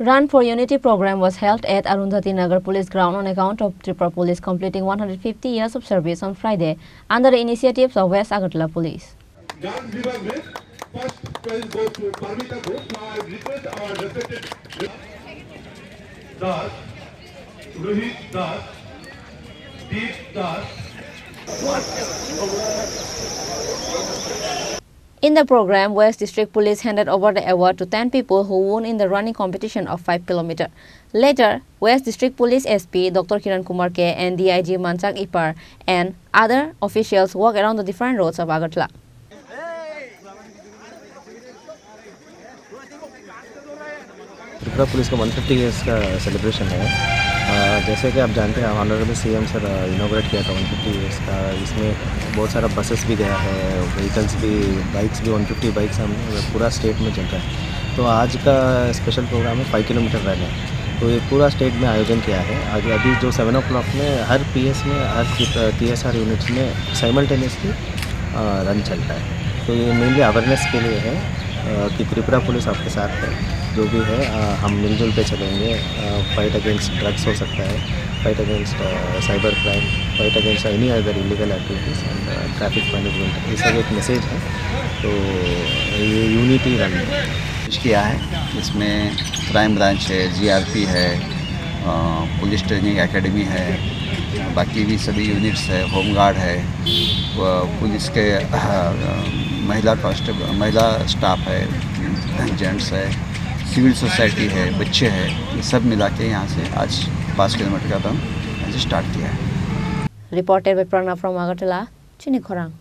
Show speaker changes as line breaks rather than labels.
Run for Unity program was held at Arundhati Nagar Police Ground on account of Tripura Police completing 150 years of service on Friday under the initiatives of West Agartala Police.
Dance Vibhag mein first prize goes to Parmita Ghosh. Now I request our respected Das, Rohit Das, Deep Das.
In the program, West District Police handed over the award to 10 people who won in the running competition of 5 km. Later, West District Police SP Dr. Kiran Kumar K and DIG Manchak Ipar and other officials walked around the different roads of Agartala.
Tripura police का 150 years का celebration है। जैसे कि आप जानते हैं honourable CM sir inaugurate किया था 150 इयर्स का। इसमें बहुत सारा बसेस भी गया है, व्हीकल्स भी, बाइक्स भी, 150 बाइक्स हम पूरा स्टेट में चल रहा है। तो आज का स्पेशल प्रोग्राम है 5 किलोमीटर रन है। तो ये पूरा स्टेट में आयोजन किया है। अभी जो 7 o'clock में हर पीएस में, हर TSR यूनिट्स में साइमल्टेनियसली रन चल रहा है। तो ये मेनली अवेयरनेस के लिए है कि त्रिपुरा पुलिस आपके साथ है। जो भी है हम मिलजुल पे चलेंगे। फाइट अगेंस्ट ड्रग्स हो सकता है, fight against cyber crime, fight against any other illegal activities and traffic management, ये सब एक मैसेज है। तो ये यूनिटी रन
किया है। इसमें क्राइम ब्रांच है, GRP है, पुलिस ट्रेनिंग एकेडमी है, बाकी भी सभी यूनिट्स है, होमगार्ड है, पुलिस के महिला स्टाफ है, जेंट्स है, सिविल सोसाइटी है, बच्चे हैं, ये सब मिला के यहाँ से आज 5 किलोमीटर का रन स्टार्ट किया है।
Reported by Pranav from Agartala, Chini Khorang.